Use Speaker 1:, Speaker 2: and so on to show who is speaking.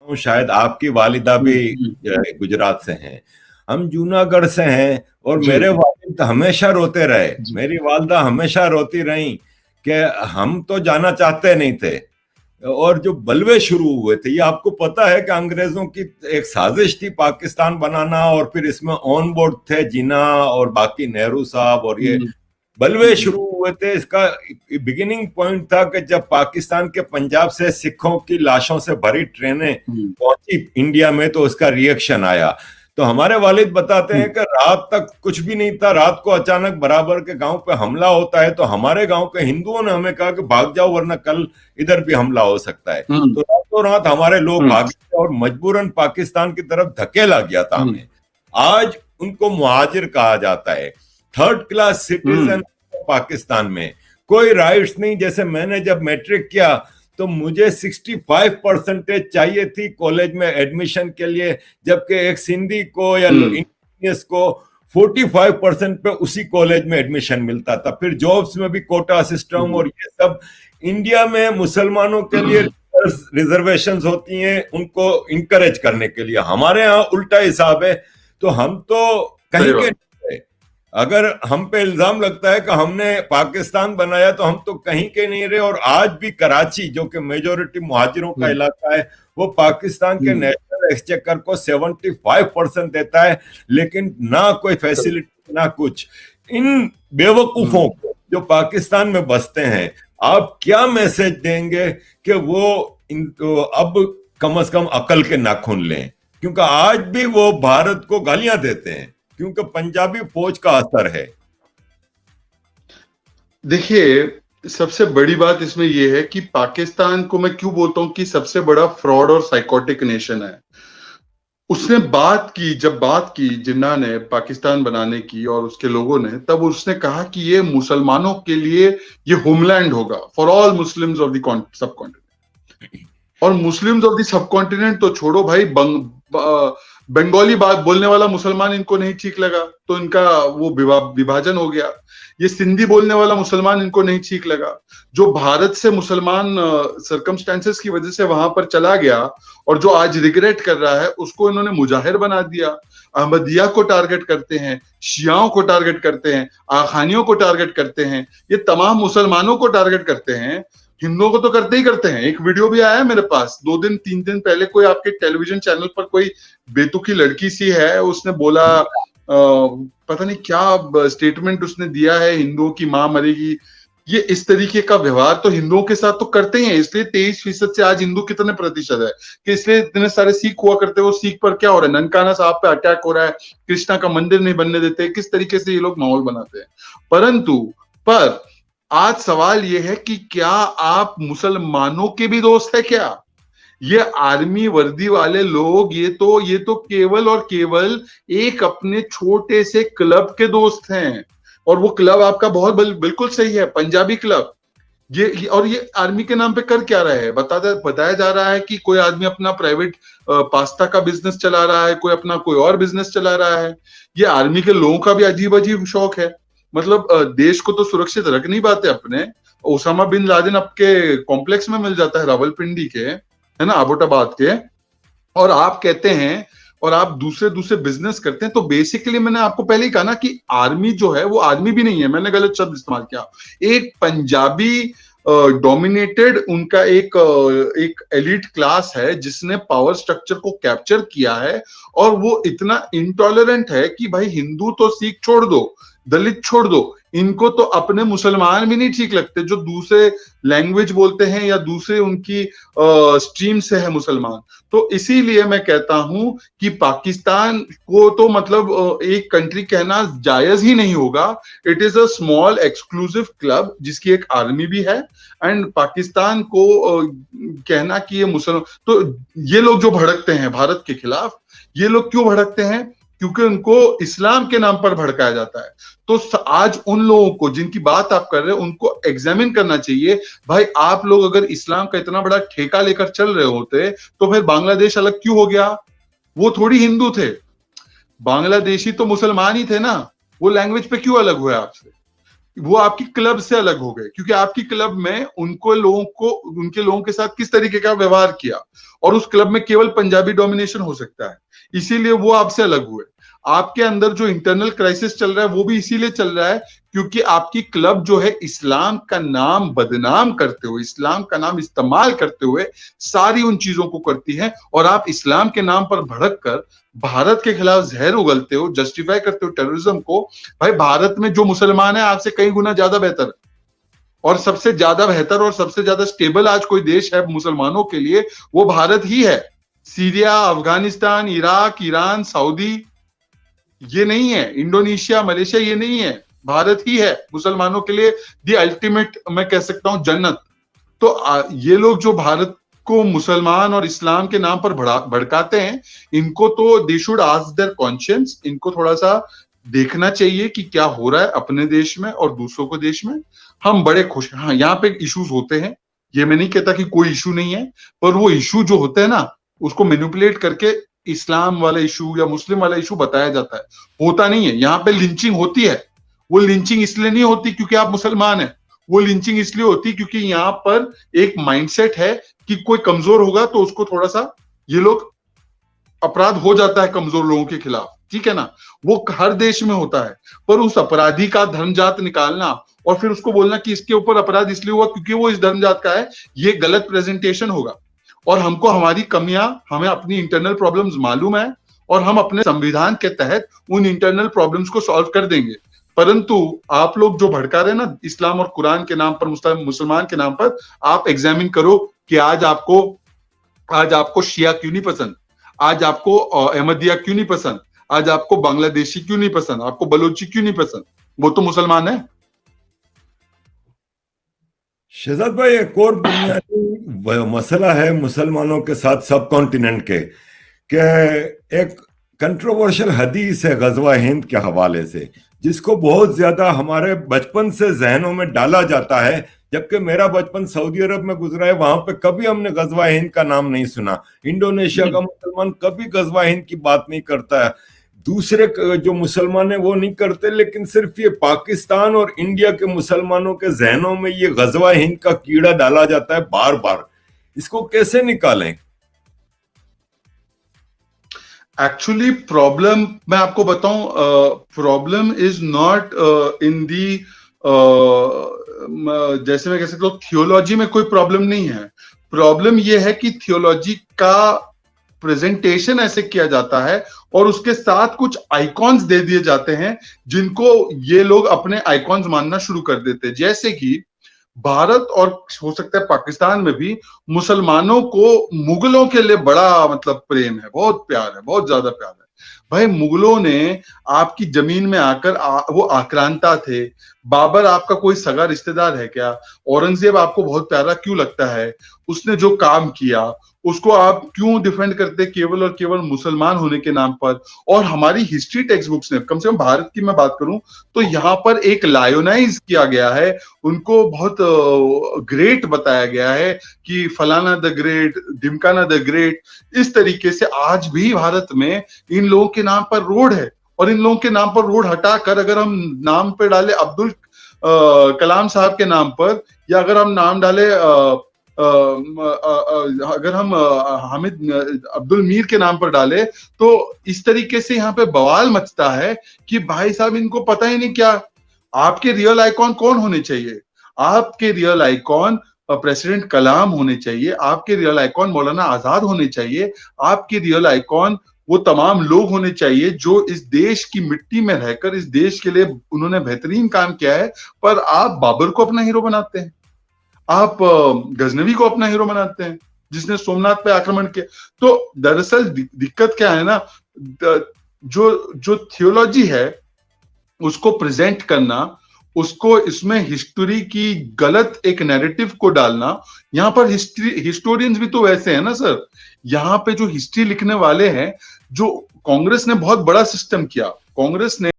Speaker 1: हूँ, शायद आपकी वालिदा भी गुजरात से हैं, हम जूनागढ़ से हैं, और मेरे वालिद हमेशा रोते रहे, मेरी वालिदा हमेशा रोती रही कि हम तो जाना चाहते नहीं थे। और जो बलवे शुरू हुए थे, ये आपको पता है कि अंग्रेजों की एक साजिश थी पाकिस्तान बनाना, और फिर इसमें ऑन बोर्ड थे जिन्ना और बाकी नेहरू साहब, और ये बलवे शुरू हुए थे। इसका बिगिनिंग पॉइंट था कि जब पाकिस्तान के पंजाब से सिखों की लाशों से भरी ट्रेनें पहुंची इंडिया में, तो उसका रिएक्शन आया। तो हमारे वालिद बताते हैं कि रात तक कुछ भी नहीं था, रात को अचानक बराबर के गांव पे हमला होता है, तो हमारे गांव के हिंदुओं ने हमें कहा कि भाग जाओ वरना कल इधर भी हमला हो सकता है। तो रातों रात हमारे लोग भागे और मजबूरन पाकिस्तान की तरफ धकेला गया था हमें। आज उनको मुहाजिर कहा जाता है, थर्ड क्लास सिटीजन पाकिस्तान में, कोई राइट्स नहीं। जैसे मैंने जब मैट्रिक किया तो मुझे 65% चाहिए थी कॉलेज में एडमिशन के लिए, जबकि एक सिंधी को या इंजीनियर्स को 45% पे उसी कॉलेज में एडमिशन मिलता था। फिर जॉब्स में भी कोटा सिस्टम, और ये सब इंडिया में मुसलमानों के लिए रिजर्वेशंस होती हैं उनको इंकरेज करने के लिए। हमारे यहाँ उल्टा हिसाब है। तो हम तो कहीं के, अगर हम पे इल्जाम लगता है कि हमने पाकिस्तान बनाया, तो हम तो कहीं के नहीं रहे। और आज भी कराची, जो कि मेजोरिटी मुहाजिरों का इलाका है, वो पाकिस्तान के नेशनल एक्सचेकर को 75% देता है, लेकिन ना कोई फैसिलिटी ना कुछ। इन बेवकूफों को जो पाकिस्तान में बसते हैं, आप क्या मैसेज देंगे कि वो अब कम से कम अकल के नाखून लें? क्योंकि आज भी वो भारत को गालियां देते हैं, क्योंकि पंजाबी फौज का असर है।
Speaker 2: देखिए, सबसे बड़ी बात इसमें यह है कि पाकिस्तान को मैं क्यों बोलता हूं कि सबसे बड़ा फ्रॉड और साइकोटिक नेशन है। उसने जब बात की जिन्ना ने पाकिस्तान बनाने की और उसके लोगों ने, तब उसने कहा कि ये मुसलमानों के लिए ये होमलैंड होगा, for all Muslims of the subcontinent. और Muslims of the subcontinent तो छोड़ो भाई, बंगाली बात बोलने वाला मुसलमान इनको नहीं ठीक लगा तो इनका वो विभाजन हो गया। ये सिंधी बोलने वाला मुसलमान इनको नहीं ठीक लगा। जो भारत से मुसलमान सर्कमस्टेंसेस की वजह से वहां पर चला गया और जो आज रिग्रेट कर रहा है, उसको इन्होंने मुजाहिर बना दिया। अहमदिया को टारगेट करते हैं, शियाओं को टारगेट करते हैं, आखानियों को टारगेट करते हैं, ये तमाम मुसलमानों को टारगेट करते हैं। हिंदुओं को तो करते ही करते हैं। एक वीडियो भी आया है मेरे पास 2-3 दिन पहले, कोई आपके टेलीविजन चैनल पर कोई बेतुकी लड़की सी है, उसने बोला पता नहीं क्या स्टेटमेंट उसने दिया है, हिंदुओं की मां मरेगी। ये इस तरीके का व्यवहार तो हिंदुओं के साथ तो करते ही हैं। इसलिए 23% से आज हिंदू कितने प्रतिशत है कि इसलिए इतने सारे सिख हुआ करते हैं। वो सिख पर क्या हो रहा है, ननकाना साहब पे अटैक हो रहा है, कृष्णा का मंदिर नहीं बनने देते, किस तरीके से ये लोग माहौल बनाते हैं। पर आज सवाल ये है कि क्या आप मुसलमानों के भी दोस्त है क्या? ये आर्मी वर्दी वाले लोग ये तो केवल और केवल एक अपने छोटे से क्लब के दोस्त हैं। और वो क्लब आपका बहुत बिल्कुल सही है, पंजाबी क्लब। ये आर्मी के नाम पे कर क्या रहा है? बताया जा रहा है कि कोई आदमी अपना प्राइवेट पास्ता का बिजनेस चला रहा है, कोई अपना कोई और बिजनेस चला रहा है। ये आर्मी के लोगों का भी अजीब अजीब शौक है। मतलब देश को तो सुरक्षित रख नहीं पाते अपने। ओसामा बिन लादेन आपके कॉम्प्लेक्स में मिल जाता है रावलपिंडी के, है ना, अबोटाबाद के, और आप कहते हैं और आप दूसरे बिजनेस करते हैं। तो बेसिकली मैंने आपको पहले ही कहा ना कि आर्मी जो है वो आर्मी भी नहीं है, मैंने गलत शब्द इस्तेमाल किया। एक पंजाबी डोमिनेटेड उनका एक एलिट क्लास है जिसने पावर स्ट्रक्चर को कैप्चर किया है। और वो इतना इंटॉलरेंट है कि भाई हिंदू तो सिख छोड़ दो, दलित छोड़ दो, इनको तो अपने मुसलमान भी नहीं ठीक लगते जो दूसरे लैंग्वेज बोलते हैं या दूसरे उनकी स्ट्रीम से है मुसलमान। तो इसीलिए मैं कहता हूं कि पाकिस्तान को तो मतलब एक कंट्री कहना जायज ही नहीं होगा। It is a small exclusive club जिसकी एक आर्मी भी है। एंड पाकिस्तान को कहना कि ये मुसलमान, तो ये लोग जो भड़कते हैं भारत के खिलाफ, ये लोग क्यों भड़कते हैं? क्योंकि उनको इस्लाम के नाम पर भड़काया जाता है। तो आज उन लोगों को जिनकी बात आप कर रहे हैं उनको एग्जामिन करना चाहिए। भाई आप लोग अगर इस्लाम का इतना बड़ा ठेका लेकर चल रहे होते तो फिर बांग्लादेश अलग क्यों हो गया? वो थोड़ी हिंदू थे, बांग्लादेशी तो मुसलमान ही थे ना। वो लैंग्वेज पे क्यों अलग हुए आपसे? वो आपकी क्लब से अलग हो गए क्योंकि आपकी क्लब में उनके लोगों के साथ किस तरीके का व्यवहार किया। और उस क्लब में केवल पंजाबी डोमिनेशन हो सकता है, इसीलिए वो आपसे अलग हुए। आपके अंदर जो इंटरनल क्राइसिस चल रहा है वो भी इसीलिए चल रहा है क्योंकि आपकी क्लब जो है इस्लाम का नाम बदनाम करते हुए, इस्लाम का नाम इस्तेमाल करते हुए सारी उन चीजों को करती है, और आप इस्लाम के नाम पर भड़क कर भारत के खिलाफ जहर उगलते हो, जस्टिफाई करते हो टेररिज्म को। भाई भारत में जो मुसलमान है आपसे कई गुना ज्यादा बेहतर है, और सबसे ज्यादा बेहतर और सबसे ज्यादा स्टेबल आज कोई देश है मुसलमानों के लिए वो भारत ही है। Syria, Afghanistan, Iraq, Iran, Saudi ये नहीं है, इंडोनेशिया, मलेशिया ये नहीं है, भारत ही है मुसलमानों के लिए दी अल्टीमेट, मैं कह सकता हूं जन्नत। तो ये लोग जो भारत को मुसलमान और इस्लाम के नाम पर भड़काते हैं, इनको तो they should ask their conscience, इनको थोड़ा सा देखना चाहिए कि क्या हो रहा है अपने देश में और दूसरों को देश में। हम बड़े खुश हैं, हाँ यहाँ पे इश्यूज होते हैं, ये मैं नहीं कहता कि कोई इशू नहीं है, पर वो इशू जो होते हैं ना उसको मैनिपुलेट करके इस्लाम वाला इशू या मुस्लिम वाला इशू बताया जाता है, होता नहीं है। यहाँ पे लिंचिंग होती है, वो लिंचिंग इसलिए नहीं होती क्योंकि आप मुसलमान हैं, वो लिंचिंग इसलिए होती क्योंकि यहाँ पर एक माइंडसेट है कि कोई कमजोर होगा तो उसको थोड़ा सा, ये लोग अपराध हो जाता है कमजोर लोगों के खिलाफ, ठीक है ना, वो हर देश में होता है। पर उस अपराधी का धर्मजात निकालना और फिर उसको बोलना कि इसके ऊपर अपराध इसलिए हुआ क्योंकि वो इस धर्मजात का है, ये गलत प्रेजेंटेशन होगा। और हमको हमारी कमियां, हमें अपनी इंटरनल प्रॉब्लम्स मालूम है और हम अपने संविधान के तहत उन इंटरनल प्रॉब्लम्स को सॉल्व कर देंगे। परंतु आप लोग जो भड़का रहे हैं ना इस्लाम और कुरान के नाम पर, मुसलमान के नाम पर, आप एग्जामिन करो कि आज आपको शिया क्यों नहीं पसंद, आज आपको अहमदिया क्यों नहीं पसंद, आज आपको बांग्लादेशी क्यों नहीं पसंद, आपको बलोची क्यों नहीं पसंद, वो तो मुसलमान है।
Speaker 1: शहजाद भाई, एक और बुनियादी मसला है मुसलमानों के साथ सब कॉन्टिनेंट के, एक कंट्रोवर्शियल हदीस है गजवा हिंद के हवाले से, जिसको बहुत ज्यादा हमारे बचपन से जहनों में डाला जाता है, जबकि मेरा बचपन सऊदी अरब में गुजरा है, वहां पे कभी हमने गजवा हिंद का नाम नहीं सुना। इंडोनेशिया का मुसलमान कभी गजवा हिंद की बात नहीं करता है, दूसरे जो मुसलमान है वो नहीं करते, लेकिन सिर्फ ये पाकिस्तान और इंडिया के मुसलमानों के जहनों में ये गजवा हिंद का कीड़ा डाला जाता है बार बार। इसको कैसे निकालें?
Speaker 2: एक्चुअली प्रॉब्लम मैं आपको बताऊं, प्रॉब्लम इज नॉट इन दी, जैसे मैं कह सकता हूं थियोलॉजी में कोई प्रॉब्लम नहीं है। प्रॉब्लम यह है कि थियोलॉजी का प्रेजेंटेशन ऐसे किया जाता है और उसके साथ कुछ आइकॉन्स दे दिए जाते हैं जिनको ये लोग अपने आइकॉन्स मानना शुरू कर देते हैं। जैसे कि भारत और हो सकता है पाकिस्तान में भी मुसलमानों को मुगलों के लिए बड़ा मतलब प्रेम है, बहुत प्यार है, बहुत ज्यादा प्यार है। भाई मुगलों ने आपकी जमीन में आकर वो आक्रांता थे। बाबर आपका कोई सगा रिश्तेदार है क्या? औरंगजेब आपको बहुत प्यारा क्यों लगता है? उसने जो काम किया उसको आप क्यों डिफेंड करते केवल और केवल मुसलमान होने के नाम पर? और हमारी हिस्ट्री टेक्स्ट बुक्स ने, कम से कम भारत की मैं बात करूं तो यहाँ पर एक लायोनाइज किया गया है, उनको बहुत ग्रेट बताया गया है कि फलाना द ग्रेट, ढिमकाना द ग्रेट। इस तरीके से आज भी भारत में इन लोगों के नाम पर रोड है, और इन लोगों के नाम पर रोड हटाकर अगर हम नाम पे डाले अब्दुल कलाम साहब के नाम पर, या अगर हम नाम डाले अगर हम हामिद अब्दुल मीर के नाम पर डाले, तो इस तरीके से यहाँ पे बवाल मचता है कि भाई साहब इनको पता ही नहीं क्या आपके रियल आइकॉन कौन होने चाहिए। आपके रियल आइकॉन प्रेसिडेंट कलाम होने चाहिए, आपके रियल आइकॉन मौलाना आजाद होने चाहिए, आपके रियल आइकॉन वो तमाम लोग होने चाहिए जो इस देश की मिट्टी में रहकर इस देश के लिए उन्होंने बेहतरीन काम किया है। पर आप बाबर को अपना हीरो बनाते हैं, आप गजनवी को अपना हीरो बनाते हैं जिसने सोमनाथ पे आक्रमण किया। तो दरअसल दिक्कत क्या है ना, जो थियोलॉजी है उसको प्रेजेंट करना, उसको इसमें हिस्ट्री की गलत एक नैरेटिव को डालना। यहाँ पर हिस्टोरियंस भी तो वैसे है ना सर, यहाँ पे जो हिस्ट्री लिखने वाले हैं, जो कांग्रेस ने बहुत बड़ा सिस्टम किया, कांग्रेस ने